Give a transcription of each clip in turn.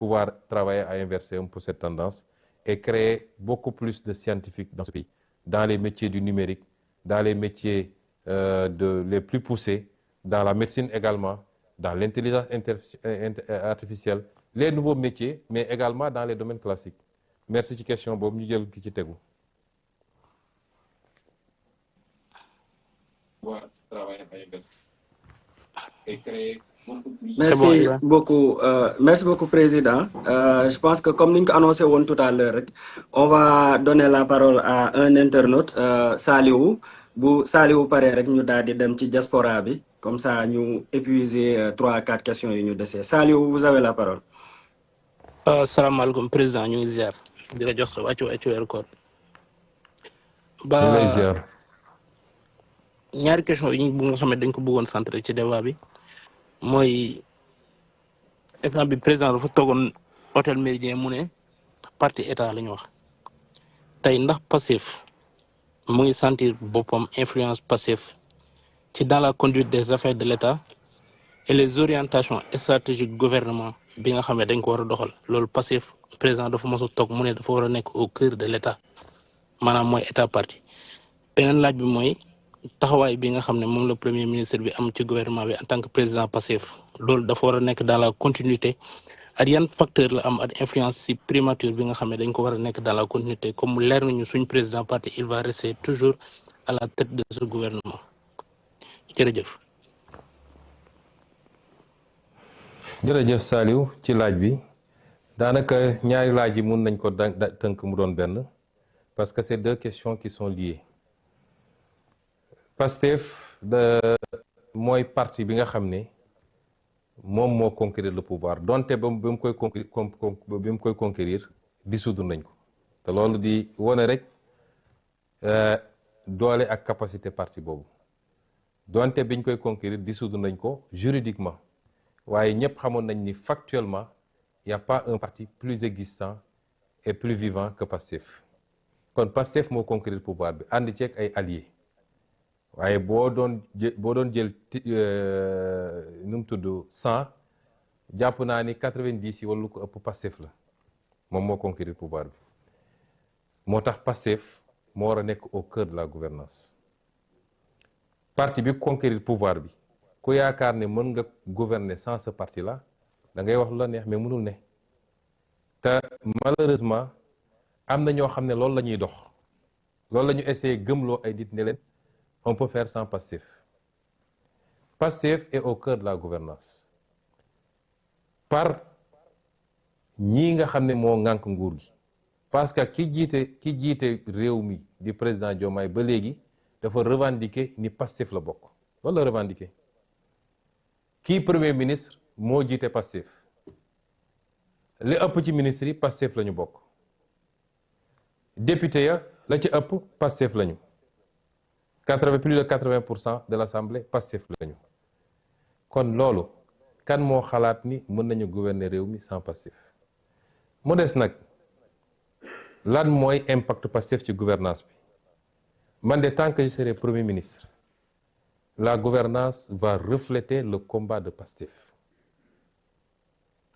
pouvoir travailler à inverser un peu cette tendance et créer beaucoup plus de scientifiques dans ce pays, dans les métiers du numérique, dans les métiers les plus poussés, dans la médecine également, dans l'intelligence artificielle, les nouveaux métiers, mais également dans les domaines classiques. Merci ci question boobu ñu jël ki ci tegu. Merci beaucoup, Président. Je pense que comme nous annoncé tout à l'heure, on va donner la parole à un internaute, Saliou. Bu Saliou paré rek ñu daal di dem ci diaspora bi, comme ça ñu épuiser 3 à 4 questions yu ñu déssé. Saliou, vous avez la parole. Salam alaikum président, ñu ngi ziar di la jox sa wàccu record. Ñu lay ziar. Ñaari question yi bu nga xamé dañ ko bëggoon centré ci débat bi moy exemple bi président dafa togon hôtel Méridien mu né parti état lañ wax. Tay ndax Pastef mu ngi sentir bopam influence Pastef ci dans la conduite des affaires de l'État et les orientations stratégiques du gouvernement bi nga xamé dañ ko wara doxal lolou Pastef président dafa mësu tok mu né dafa wara nek au cœur de l'État manam moy état parti. Benen laaj bi moy taxaway bi nga xamné mom le premier ministre bi am ci gouvernement bi en tant que président Pastef lolou dafa wara nek dans la continuité ak yan facteur la am ak influence ci primature bi nga xamné dañ ko wara nek dans la continuité comme leer nañu suñ président parti il va rester toujours à la tête de ce gouvernement. Jërëjëf. Jërëjëf Saliou ci laaj bi daanaka ñaari laaj yi mun nañ ko tënk mu doon benn parce que c'est deux questions qui sont liées. Pastef mooy parti bi nga xam ne moom moo conquérir le pouvoir donte ba mu koy conquérir dissoudre nañ ko te loolu di wone rek doole ak capacité parti boobu donte biñ koy conquérir dissoudre nañ ko juridiquement waaye ñëpp xamoon nañ ni factuellement il y a pas un parti plus existant et plus vivant que Pastef kon Pastef moo conquérir pouvoir bi ànd ceeg ay alliés waaye boo doon jël nu mu tudd 100 jàpp naa ni 90 yi wala lu ko ëpp Pastef la moom moo conquérir pouvoir bi moo tax Pastef moo war a nekk au cœur de la gouvernance parti bi conquérir pouvoir bi ku yaakaar ne mën nga gouverner sans ce parti là da ngay wax lu la neex mais mënul ne te malheureusement am na ñoo xam ne loolu la ñuy dox loolu la ñu essayé gëmloo ay nit ne leen on peut faire sans Pastef. Pastef est au cœur de la gouvernance par ñii nga xam ne moo ŋànk nguur gi parce que ki jiite réew mi di président Diomaye ba léegi dafa revendiquer ni Pastef la bokk loolu la revendiquer kii premier ministre moo jiite Pastef li ëpp ci ministre yi Pastef la ñu bokk député ya la ci ëpp Pastef la ñu plus de 80% de l'Assemblée Pastef lañu kon loolu kan moo xalaat ni mën nañu gouverner réew mi sans Pastef mu des nag lan mooy impact Pastef ci gouvernance bi man de tant que je serai premier ministre la gouvernance va refléter le combat de Pastef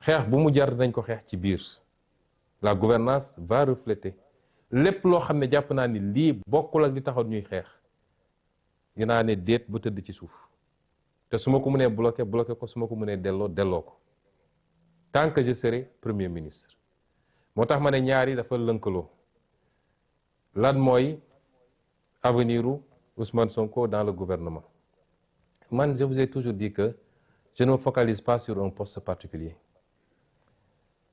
xeex bu mu jar nañ ko xeex ci biir la gouvernance va refléter lépp loo xam ne jàpp naa ni lii bokkul ak di taxaw ñuy xeex dinaa ne déet ba tëdd ci suuf te su ma ko mënee bloqué ko su ma ko mënee delloo ko tant que je serai premier ministre moo tax ma ne ñaari dafa lënkaloo lan mooy avenir u Ousmane Sonko dans le gouvernement man je vous ai toujours dit que je ne me focalise pas sur un poste particulier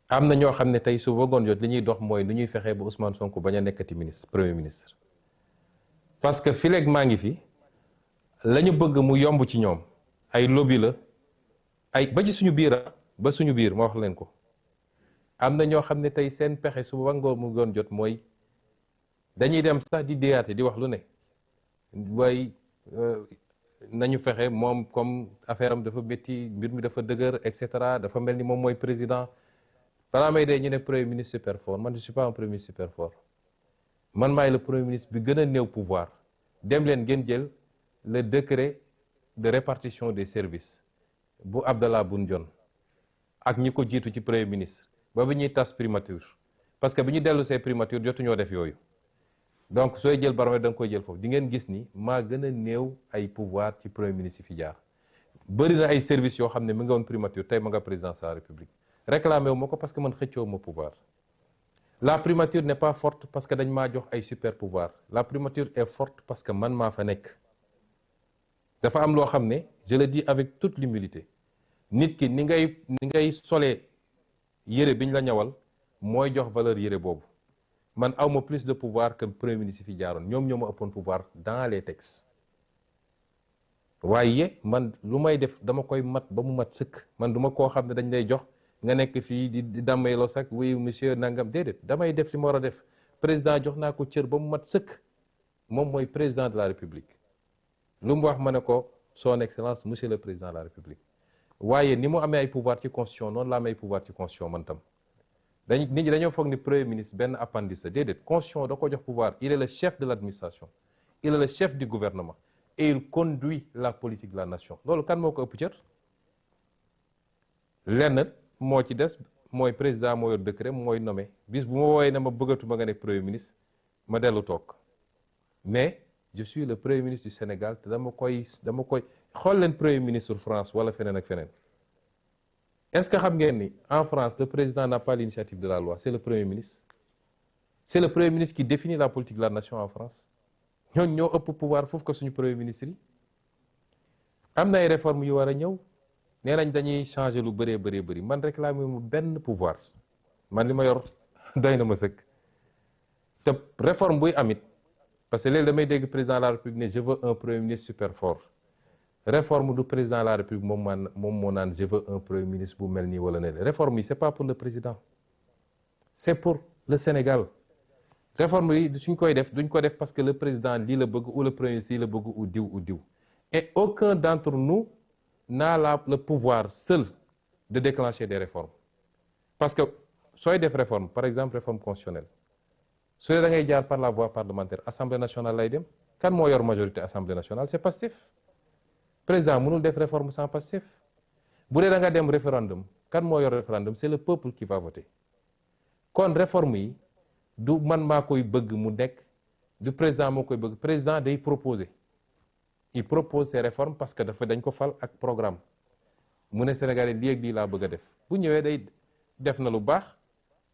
am na ñoo xam ne tey su bëggoon jot li ñuy dox mooy nu ñuy fexee ba Ousmane Sonko bañ a nekkati premier ministre parce que fileeg maa ngi fi la ñu bëgg mu yomb ci ñoom ay lobby la ay ba ci suñu biir ba suñu biir ma wax leen ko am na ñoo xam ne tey seen pexe su wangoo mu doon jot mooy dañuy dem sax di déyaate di wax lu ne waaye nañu fexe moom comme affaire am dafa métti mbir mi dafa dëgër et cetera dafa mel ni moom mooy président balaa may dee ñu ne premier ministre super fort man je suis pas un premier ministre super fort man maay le premier ministre bi gën a néew pouvoir dem leen ngeen jël le décret de répartition des services bu Abdallah Boun Dionne ak ñi ko jiitu ci premier ministre ba bi ñuy tas primature parce que bi ñu dellu see primature jotuñoo def yooyu donc sooy jël baromètre da nga koy jël foofu di ngeen gis ni maa gën a néew ay pouvoir ci premier ministre yi fi jaar bëri na ay services yoo xam ne mi nga woon primature tey ma nga présidence de la république réclamé wu ma ko parce que man xëccoo ma pouvoir la primature n'est pas forte parce que dañ maa jox ay super pouvoir la primature est forte parce que man maa fa nekk dafa am loo xam ne je le dis avec toute l'humilité nit ki ni ngay solee yére biñ la ñawal mooy jox valeur yére boobu man awma plus de pouvoir que premier ministre fi jaaroon ñoom ñoo ma ëppoon pouvoir dans les textes waaye man lu may def dama koy mat ba mu mat sëkk man duma koo xam ne dañ lay jox nga nekk fii di dammay lo sax oui monsieur nangam déedéet damay def li ma war a def président jox naa ko cër ba mu mat sëkk moom mooy président de la république lu mu wax ma ne ko son excellence monsieur le président de la république waaye ni mu amee ay pouvoir ci constitution noonu la amee ay pouvoir ci constitution man tam nit ñi dañoo foog ni premier ministre benn appendice la déedéet constitution da ko jox pouvoir il est le chef de l'administration il est le chef du gouvernement et il conduit la politique de la nation loolu kan moo ko ëpp cër lenn moo ci des mooy président moo yor décret mooy nommé bis bu ma woowee ne ma bëggatuma nga nekk premier ministre ma dellu toog mais je suis le premier ministre du Sénégal te dama koy xool leen premier ministre France wala feneen ak feneen est-ce que xam ngeen ni en France le président n'a pas l'initiative de la loi c'est le premier ministre qui définit la politique de la nation en France ñooñu ñoo ëpp pouvoir foofu ko suñu premier ministre yi am na ay réformes yu war a ñëw nee nañ dañuy changer lu bëri man réclamer mu benn pouvoir man li ma yor doy na ma sëkk te réforme buy amit parce que léegi damay dégg président de la république ne je veux un premier ministre super fort réforme du président de la république moom moo naan je veux un premier ministre bu mel nii wala ne réforme yi c'est pas pour le président c'est pour le Sénégal réforme yi suñ koy def duñ ko def parce que le président lii la bëgg ou le premier ministre lii la bëgg ou diw et aucun d'entre nous n'a le pouvoir seul de déclencher des réformes parce que sooy def réforme par exemple réforme constitutionnelle su dee da ngay jaar par la voie parlementaire assemblée nationale lay dem kan moo yor majorité assemblée nationale c'est Pastef président mënul def réforme sans Pastef bu dee da nga dem référendum kan moo yor référendum c'est le peuple qui va voter kon réforme yi du man maa koy bëgg mu nekk du président moo koy bëgg président day proposer il propose ces réformes parce que dañ ko fal ak programme mu ne Sénégalais lii ak lii laa bëgg a def bu ñëwee day def na lu baax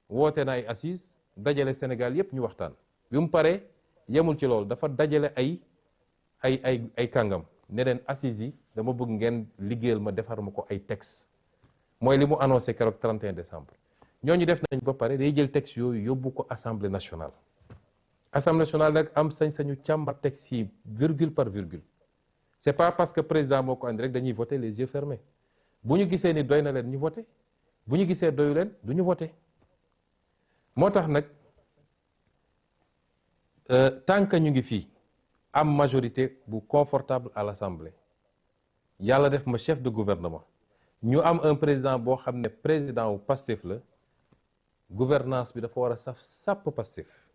woote na ay assises dajale Sénégal yépp ñu waxtaan bi mu paree yemul ci loolu dafa dajale ay kàngam ne leen assises yi dama bëgg ngeen liggéeyal ma defar ma ko ay textes mooy li mu annoncé keroog 31 décembre ñooñu def nañ ba pare day jël textes yooyu yóbbu ko assemblée nationale nag am sañ-sañu càmbar textes yi virgule par virgule c'est pas parce que président moo ko andi rek dañuy voter les yeux fermés bu ñu gisee ni doy na leen ñu voter bu ñu gisee doyu leen du ñu voter moo tax nag tant que ñu ngi fii am majorité bu confortable à l'Assemblée yàlla def ma chef de gouvernement ñu am un président boo xam ne président wu Pastef la gouvernance bi dafa war a saf sàpp Pastef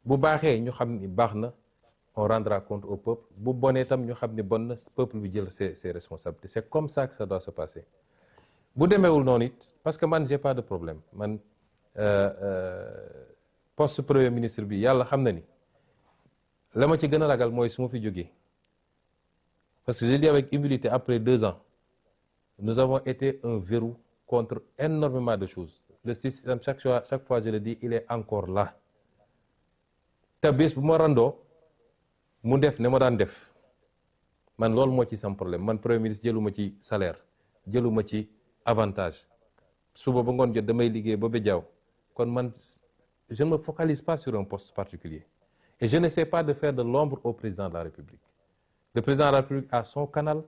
bu baaxee ñu xam ni baax na on rendra compte au peuple bu bonee tam ñu xam ni bon na peuple bi jël ses responsabilités c'est comme ça que ça doit se passer bu demeewul noonu it parce que man j'ai pas de problème man poste premier ministre bi yàlla xam na ni la ma ci gën a ragal mooy su ma fi jógee parce que je dis avec humilité après 2 ans nous avons été un verrou contre énormément de choses le système chaque fois je le dis il est encore là te bés bu ma randoo mu def ne ma daan def man loolu moo ci sam problème man premier ministre jëluma ci salaire jëluma ci avantage suba ba ngoon jot damay liggéey ba jaaw kon man je ne me focalise pas sur un poste particulier et je n'essaie pas de faire de l'ombre au président de la République le président de la République a son canal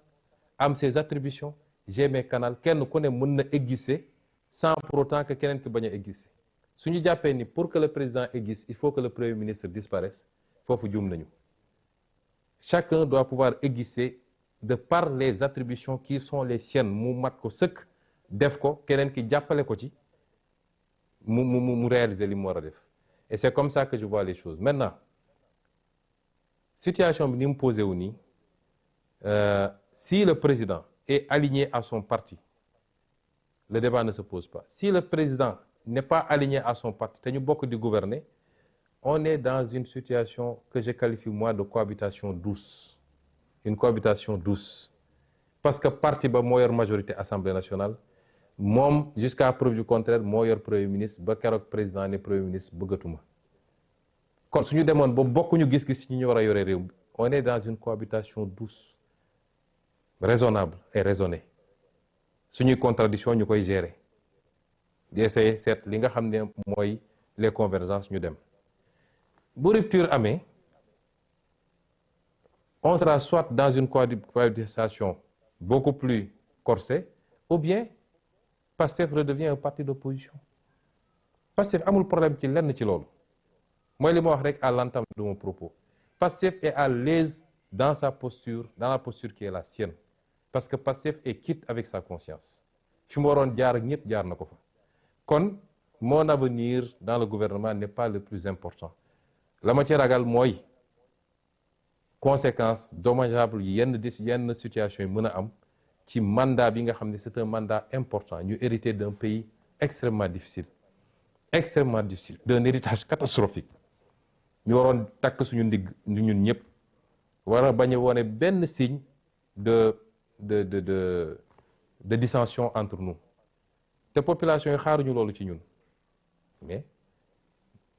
am ses attributions j'ai mes canaux kenn ku ne mën na exister sans pour autant que keneen ki bañ a exister su ñu jàppee ni pour que le président existe il faut que le premier ministre disparaisse foofu juum nañu chacun doit pouvoir exister de par les attributions qui sont les siennes mu mat ko sëkk def ko keneen ki jàppale ko ci mu réaliser li mu war a def et c'est comme ça que je vois les choses maintenant situation bi ni mu posé wu nii si le président est aligné à son parti le débat ne se pose pas si le président n'est pas aligné à son parti te ñu bokk di gouverner, on est dans une situation que je qualifie moi de cohabitation douce. Une cohabitation douce. Parce que parti ba moo yor majorité Assemblée nationale, moom jusqu'à preuve du contraire moo yor Premier ministre ba keroog président ne Premier ministre bëggatuma. Kon suñu demoon ba bokkuñu gis-gis ci ñu war a yore réew mi, on est dans une cohabitation douce, raisonnable et raisonnée. Suñuy contradiction ñu koy gérer. Di essayer seet li nga xam ne mooy les convergences ñu dem. Bu rupture amee, on sera soit dans une cohabitation beaucoup plus corsée, ou bien Pastef redevient un parti d'opposition. Pastef amul problème ci lenn ci loolu. Mooy li ma wax rek à l'entame de mon propos. Pastef est à l'aise dans sa posture, dans la posture qui est la sienne. Parce que Pastef est quitte avec sa conscience. Fi mu waroon jaar ak ñëpp jaar na ko fa. Kon mon avenir dans le gouvernement n'est pas le plus important. La ma ci ragal mooy conséquences dommageables yenn situation yi mën a am ci mandat bi nga xam ne c'est un mandat important ñu hérité d'un pays extrêmement difficile d'un héritage catastrophique. Ñu waroon takk suñu ndigg ñun ñëpp war a bañ a wone benn signe de dissension entre nous te population yi xaaruñu loolu ci ñun mais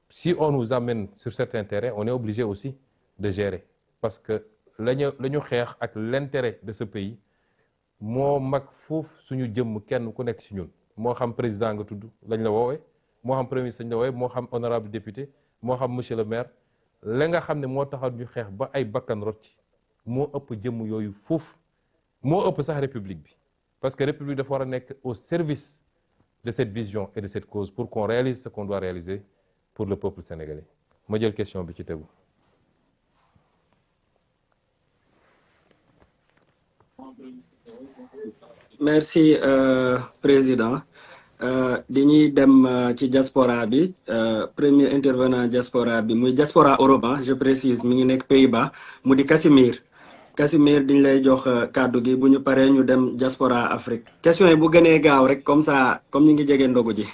si on nous amène sur certains terrains on est obligé aussi de gérer parce que la ñu xeex ak l'intérêt de ce pays moo mag foofu suñu jëmm kenn ku nekk ci ñun moo xam président nga tudd lañ la woowee moo xam premier ministre lañ la woowee moo xam honorable député moo xam monsieur le maire la nga xam ne moo taxaw ñu xeex ba ay bakkan rot ci moo ëpp jëmm yooyu foofu moo ëpp sax république bi parce que république dafa war a nekk au service de cette vision et de cette cause pour qu'on réalise ce qu'on doit réaliser pour le peuple sénégalais. Ma jël question bi ci tegu. Merci président. Dañuy dem ci diaspora bi premier intervenant diaspora bi muy diaspora Europe je précise mi ngi nekk Pays-Bas mu di Casimir diñ lay jox kàddu gi bu ñu paree ñu dem diaspora Afrique question yi bu gënee gaaw rek comme ça comme ñu ngi jege ndogu ji